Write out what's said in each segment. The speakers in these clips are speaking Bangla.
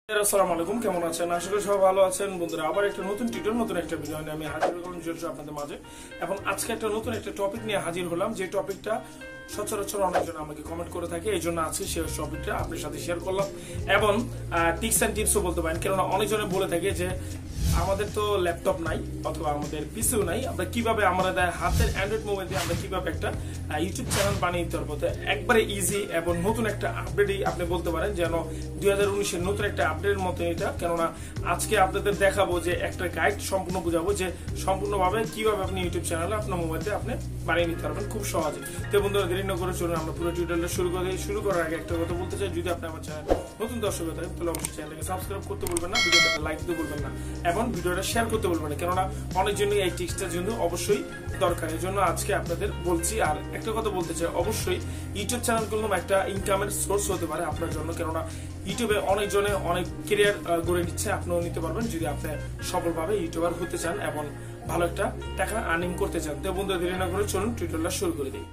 আসসালামু আলাইকুম, কেমন আছেন? আশা করি সবাই ভালো আছেন। বন্ধুরা, আবার একটা নতুন টিউটোরিয়াল, নতুন একটা ভিডিও নিয়ে আমি হাজির হলাম আপনাদের মাঝে। এখন আজকে একটা নতুন একটা টপিক নিয়ে হাজির হলাম, যে টপিকটা সচরাচর অনেকজন আমাকে কমেন্ট করে থাকে। এই জন্য আজকে সেই টপিকটা আপনার সাথে শেয়ার করলাম এবং টিপস অ্যান্ড টিপসও বলতে পারেন, কেননা অনেকজনে বলে থাকে যে আমাদের তো ল্যাপটপ নাই অথবা আমাদের পিসিও নাই, আমরা কিভাবে আমাদের হাতের অ্যান্ড্রয়েড মোবাইল দিয়ে আমরা কিভাবে একটা ইউটিউব চ্যানেল বানিয়ে দিতে পারবো। একবারে ইজি এবং নতুন একটা আপডেটই আপনি বলতে পারেন, যেন 2019-এর নতুন একটা আপডেটের মতো এটা। কেননা আজকে আপনাদের দেখাবো যে একটা গাইড সম্পূর্ণ বুঝাবো যে সম্পূর্ণভাবে কিভাবে আপনি ইউটিউব চ্যানেলে আপনার মোবাইলে আপনি বানিয়ে নিতে পারবেন খুব সহজে। তো বন্ধুরা, দেরি না করে চলুন আমরা পুরো টিউটোরিয়ালটা শুরু করার আগে একটা কথা বলতে চাই, যদি আপনি আমার চ্যানেল নতুন দর্শক হয়ে থাকেন তাহলে অবশ্যই চ্যানেলটাকে সাবস্ক্রাইব করতে বলবেন না, ভিডিওটাকে লাইক দিতে বলবেন না এবং ভিডিওটা শেয়ার করতে বলবেন না, কেননা অনেকজনই এই টিপসটার জন্য অবশ্যই দরকার। এই জন্য আজকে আপনাদের বলছি। আর একটা কথা বলতে চাই, অবশ্যই ইউটিউব চ্যানেলগুলো একটা ইনকামের সোর্স হতে পারে আপনার জন্য, কেননা ইউটিউবে অনেকজনে অনেক কেরিয়ার গড়ে নিচ্ছে, আপনিও নিতে পারবেন যদি আপনি সফলভাবে ইউটিউবার হতে চান এবং ভালো একটা টাকা আর্নিং করতে চান। তো বন্ধুরা, দেরি না করে চলুন টিউটোরিয়ালটা শুরু করে দিই।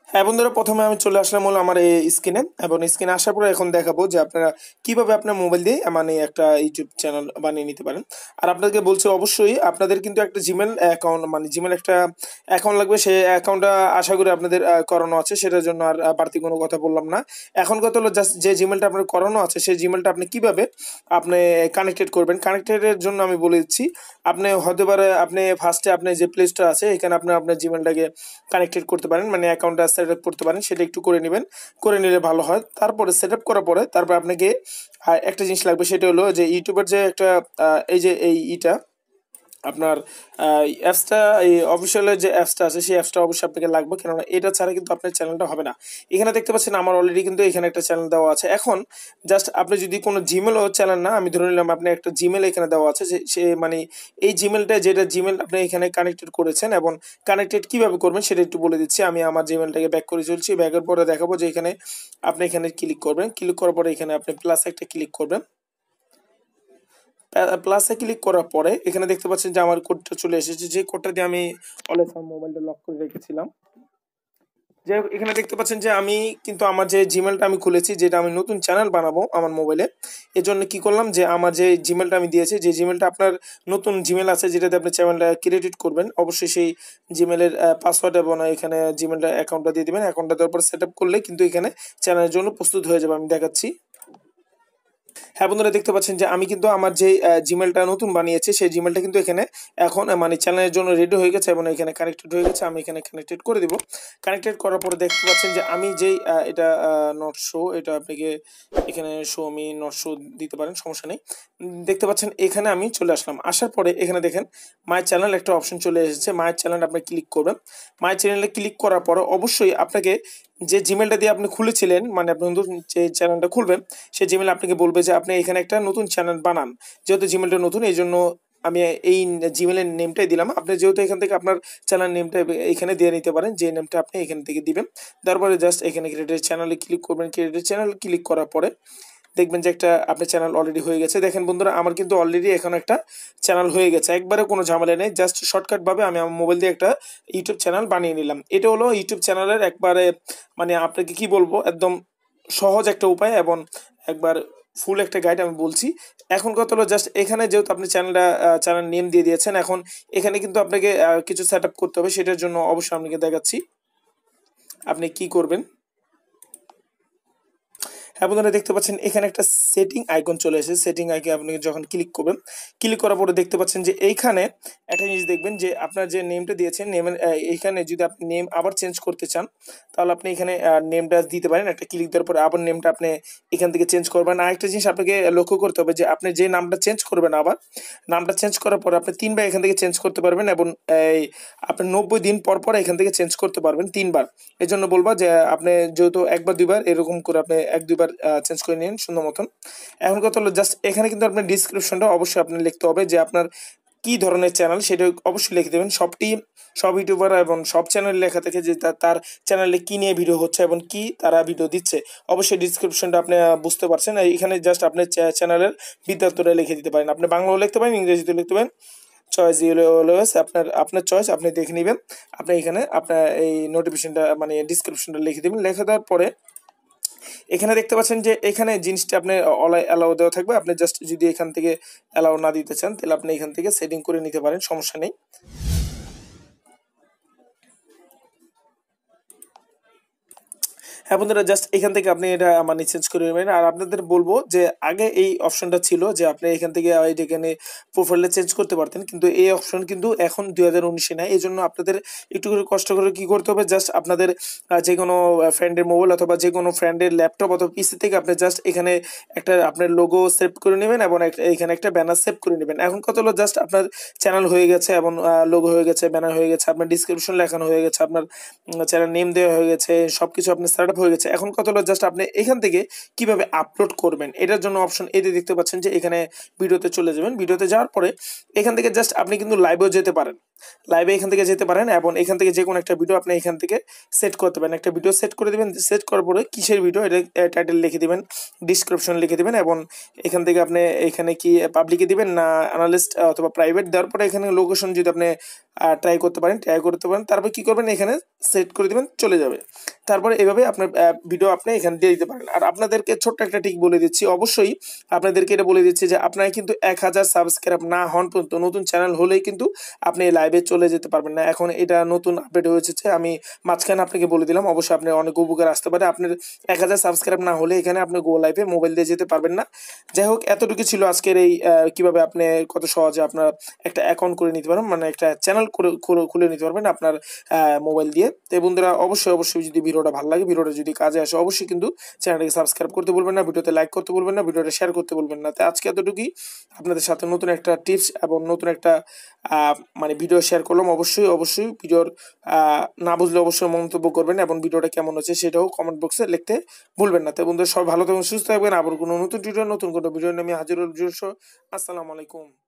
হ্যাঁ বন্ধুরা, প্রথমে আমি চলে আসলাম হলো আমার এই স্ক্রিনে, এবং স্ক্রিনে আসার পরে এখন দেখাবো যে আপনারা কিভাবে আপনার মোবাইল দিয়ে মানে একটা ইউটিউব চ্যানেল বানিয়ে নিতে পারেন। আর আপনাদেরকে বলছি, অবশ্যই আপনাদের কিন্তু একটা জিমেল অ্যাকাউন্ট মানে জিমেল একটা অ্যাকাউন্ট লাগবে। সেই অ্যাকাউন্টটা আশা করি আপনাদের করানো আছে, সেটার জন্য আর বাড়তি কোনো কথা বললাম না। এখন কথা হলো জাস্ট যে জিমেলটা আপনার করানো আছে সেই জিমেলটা আপনি কিভাবে আপনি কানেক্টেড করবেন। কানেক্টেডের জন্য আমি বলে দিচ্ছি, আপনি হতে পারে আপনি ফার্স্টে আপনি যে প্লে স্টোর আছে এখানে আপনি আপনার জিমেলটাকে কানেক্টেড করতে পারেন, মানে অ্যাকাউন্টটা সেট আপ করতে পারেন। সেটা একটু করে নেবেন, করে নিলে ভালো হয়। তারপরে সেট আপ করার পরে তারপর আপনাকে একটা জিনিস লাগবে, সেটা হলো যে ইউটিউবের যে একটা এই যে এইটা আপনার অ্যাপসটা, এই অফিসিয়ালের যে অ্যাপসটা আছে সেই অ্যাপসটা অবশ্যই আপনাকে লাগবে, কেননা এটা ছাড়া কিন্তু আপনার চ্যানেলটা হবে না। এখানে দেখতে পাচ্ছেন আমার অলরেডি কিন্তু এখানে একটা চ্যানেল দেওয়া আছে। এখন জাস্ট আপনি যদি কোনো জিমেলও চ্যানেল না, আমি ধরে নিলাম আপনি একটা জিমেল এখানে দেওয়া আছে, সে মানে এই জিমেলটা যেটা জিমেল আপনি এখানে কানেক্টেড করেছেন এবং কানেক্টেড কীভাবে করবেন সেটা একটু বলে দিচ্ছি। আমি আমার জিমেলটাকে ব্যাক করে চলছি, ব্যাকের পরে দেখাবো যে এখানে আপনি এখানে ক্লিক করবেন, ক্লিক করার পরে এখানে আপনি প্লাস একটা ক্লিক করবেন। প্লাসে ক্লিক করার পরে এখানে দেখতে পাচ্ছেন যে আমার কোডটা চলে এসেছে, যে কোডটা দিয়ে আমি অলরেডি আমার মোবাইলটা লক করে রেখেছিলাম। যাই হোক, এখানে দেখতে পাচ্ছেন যে আমি কিন্তু আমার যে জিমেলটা আমি খুলেছি, যেটা আমি নতুন চ্যানেল বানাবো আমার মোবাইলে, এর জন্য কি করলাম যে আমার যে জিমেলটা আমি দিয়েছি, যে জিমেলটা আপনার নতুন জিমেল আছে যেটাতে আপনি চ্যানেলটা ক্রিয়েট করবেন, অবশ্যই সেই জিমেলের পাসওয়ার্ড এবং এখানে জিমেলটা অ্যাকাউন্টটা দিয়ে দেবেন। অ্যাকাউন্টটা দেওয়ার পর সেট আপ করলে কিন্তু এখানে চ্যানেলের জন্য প্রস্তুত হয়ে যাবে। আমি দেখাচ্ছি। হ্যাঁ বন্ধুরা, দেখতে পাচ্ছেন যে আমি কিন্তু আমার যে জিমেলটা নতুন বানিয়েছি সেই জিমেলটা কিন্তু এখানে এখন মানে চ্যানেলের জন্য রেডি হয়ে গেছে এবং এখানে কানেক্টেড হয়ে গেছে। আমি এখানে কানেক্টেড করে দিব। কানেক্টেড করার পরে দেখতে পাচ্ছেন যে আমি যেই এটা নট শো, এটা আপনাকে এখানে শো আমি নট শো দিতে পারেন, সমস্যা নেই। দেখতে পাচ্ছেন এখানে আমি চলে আসলাম। আসার পরে এখানে দেখেন মাই চ্যানেল একটা অপশন চলে এসেছে। মাই চ্যানেল আপনি ক্লিক করবেন। মাই চ্যানেলে ক্লিক করার পরে অবশ্যই আপনাকে যে জিমেলটা দিয়ে আপনি খুলেছিলেন, মানে আপনি যে চ্যানেলটা খুলবেন সেই জিমেল আপনাকে বলবে যে আপনি এখানে একটা নতুন চ্যানেল বানান। যেহেতু জিমেলটা নতুন, এই জন্য আমি এই জিমেলের নেমটাই দিলাম। আপনি যেহেতু এখান থেকে আপনার চ্যানেল নেমটা এখানে দিয়ে নিতে পারেন, যে নেমটা আপনি এখান থেকে দিবেন। তারপরে জাস্ট এখানে ক্রিয়েটেড চ্যানেলে ক্লিক করবেন। ক্রিয়েটেড চ্যানেল ক্লিক করার পরে দেখবেন যে একটা আপনার চ্যানেল অলরেডি হয়ে গেছে। দেখেন বন্ধুরা, আমার কিন্তু অলরেডি এখন একটা চ্যানেল হয়ে গেছে, একবারে কোনো ঝামেলা নেই। জাস্ট শর্টকাটভাবে আমি আমার মোবাইল দিয়ে একটা ইউটিউব চ্যানেল বানিয়ে নিলাম। এটা হলো ইউটিউব চ্যানেলের একবারে মানে আপনাকে কি বলবো, একদম সহজ একটা উপায় এবং একবার ফুল একটা গাইড আমি বলছি। এখন কথা হলো জাস্ট এখানে যেহেতু আপনি চ্যানেল নেম দিয়ে দিয়েছেন, এখন এখানে কিন্তু আপনাকে কিছু সেট আপ করতে হবে। সেটার জন্য অবশ্যই আপনাকে দেখাচ্ছি আপনি কি করবেন। হ্যাঁ বন্ধুরা, দেখতে পাচ্ছেন এখানে একটা সেটিং আইকন চলে এসেছে। সেটিং আইকনে আপনি যখন ক্লিক করবেন, ক্লিক করার পরে দেখতে পাচ্ছেন যে এইখানে একটা জিনিস দেখবেন যে আপনার যে নেমটা দিয়েছেন নেমের এইখানে যদি আপনি নেম আবার চেঞ্জ করতে চান তাহলে আপনি এখানে নেমটা দিতে পারেন। একটা ক্লিক দেওয়ার পরে আবার নেমটা আপনি এখান থেকে চেঞ্জ করবেন। আর একটা জিনিস আপনাকে লক্ষ্য করতে হবে যে আপনি যে নামটা চেঞ্জ করবেন, আবার নামটা চেঞ্জ করার পরে আপনি 3 বার এখান থেকে চেঞ্জ করতে পারবেন এবং আপনি 90 দিন পর পর এখান থেকে চেঞ্জ করতে পারবেন 3 বার। এই জন্য বলবো যে আপনি যেহেতু একবার দুইবার এরকম করে আপনি 1-2 বার চেঞ্জ করে নিন সুন্দর মতন। এখন কথা হলো জাস্ট এখানে কিন্তু আপনার ডিসক্রিপশনটা অবশ্যই আপনি লিখতে হবে যে আপনার কি ধরনের চ্যানেল, সেটা অবশ্যই লিখে দেবেন। সব ইউটিউবার এবং সব চ্যানেল লেখা থাকে যে তার চ্যানেলে কি নিয়ে ভিডিও হচ্ছে এবং কি তারা ভিডিও দিচ্ছে। অবশ্যই ডিসক্রিপশনটা আপনি বুঝতে পারছেন। এখানে জাস্ট আপনি চ্যানেলের বিদ্যার্থটা লিখে দিতে পারেন। আপনি বাংলাও লিখতে পারেন, ইংরেজিতেও লিখতে পারেন, চয়েস অলওয়েজ আপনার আপনার চয়েস, আপনি দেখে নেবেন। আপনি এখানে আপনার এই নোটিফিকেশনটা মানে ডিসক্রিপশনটা লিখে দেবেন। লিখে দেওয়ার পরে এখানে দেখতে পাচ্ছেন যে এখানে জিনিসটা আপনার অ্যালাউ দেওয়া থাকবে। আপনি জাস্ট যদি এখান থেকে অ্যালাউ না দিতে চান তাহলে আপনি এখান থেকে সেটিং করে নিতে পারেন, সমস্যা নেই। হ্যাঁ বন্ধুরা, জাস্ট এখান থেকে আপনি এটা মানে চেঞ্জ করে নেবেন। আর আপনাদের বলবো যে আগে এই অপশনটা ছিল যে আপনি এখান থেকে এখানে প্রোফাইলে চেঞ্জ করতে পারতেন, কিন্তু এই অপশন কিন্তু এখন 2019-এ নাই। এই জন্য আপনাদের একটু করে কষ্ট করে কি করতে হবে, জাস্ট আপনাদের যে কোনো ফ্রেন্ডের মোবাইল অথবা যে কোনো ফ্রেন্ডের ল্যাপটপ অথবা পিসি থেকে আপনি জাস্ট এখানে একটা আপনার লোগো সেভ করে নেবেন এবং এখানে একটা ব্যানার সেভ করে নেবেন। এখন কত হলো, জাস্ট আপনার চ্যানেল হয়ে গেছে এবং লোগো হয়ে গেছে, ব্যানার হয়ে গেছে, আপনার ডিসক্রিপশন লেখানো হয়ে গেছে, আপনার চ্যানেল নেম দেওয়া হয়ে গেছে, সবকিছু আপনার সেট আপ হয়ে গেছে। এখন কত হলো, জাস্ট আপনি এখান থেকে কিভাবে আপলোড করবেন এটার জন্য অপশন এই যে দেখতে পাচ্ছেন যে এখানে ভিডিওতে চলে যাবেন। ভিডিওতে যাওয়ার পরে এখান থেকে জাস্ট আপনি কিন্তু লাইভেও যেতে পারেন, লাইভে এখান থেকে যেতে পারেন এবং এখান থেকে যে কোনো একটা ভিডিও আপনি এখান থেকে সেট করতে পারেন। একটা ভিডিও সেট করে দেবেন, সেট করার পরে কিসের ভিডিও এটা টাইটেল লিখে দিবেন, ডিসক্রিপশন লিখে দিবেন এবং এখান থেকে আপনি এখানে কি পাবলিকে দিবেন না অ্যানালিস্ট অথবা প্রাইভেট দেওয়ার পরে এখানে লোকেশন যদি আপনি ট্রাই করতে পারেন, তারপর কি করবেন, এখানে সেট করে দিবেন, চলে যাবে। তারপরে এভাবে আপনার ভিডিও আপনি এখানে দিয়ে দিতে পারেন। আর আপনাদেরকে ছোট্ট একটা টিক বলে দিচ্ছি, অবশ্যই আপনাদেরকে এটা বলে দিচ্ছি যে আপনারা কিন্তু 1000 সাবস্ক্রাইব না হন পর্যন্ত, নতুন চ্যানেল হলেই কিন্তু আপনি লাইভে চলে যেতে পারবেন না। এখন এটা নতুন আপডেট হয়েছে, আমি মাঝখানে আপনাকে বলে দিলাম, অবশ্যই আপনার অনেক উপকার আসতে পারে। আপনার 1000 সাবস্ক্রাইব না হলে এখানে আপনি গো লাইভে মোবাইল দিয়ে যেতে পারবেন না। যাই হোক, এতটুকু ছিল আজকের এই কিভাবে আপনি কত সহজে আপনার একটা অ্যাকাউন্ট করে নিতে পারবেন, মানে একটা চ্যানেল খুলে নিতে পারবেন আপনার মোবাইল দিয়ে। তো বন্ধুরা, অবশ্যই যদি ভিডিওটা ভালো লাগে, ভিডিওটা যদি কাজে আসে, অবশ্যই কিন্তু চ্যানেলটাকে সাবস্ক্রাইব করতে বলবেন না, ভিডিওতে লাইক করতে বলবেন না, ভিডিওটা শেয়ার করতে বলবেন না। তো আজকে এতটুকুই, আপনাদের সাথে নতুন একটা টিপস এবং নতুন একটা মানে ভিডিও শেয়ার করলাম। অবশ্যই ভিডিওর না বুঝলে অবশ্যই মন্তব্য করবেন এবং ভিডিওটা কেমন হচ্ছে সেটাও কমেন্ট বক্সে লিখতে ভুলবেন না। তো বন্ধুরা, সবাই ভালো থাকবেন, সুস্থ থাকবেন। আবার কোনো নতুন টিউটোরিয়াল, নতুন কোনো ভিডিও নিয়ে আমি হাজির হব। আসসালামু আলাইকুম।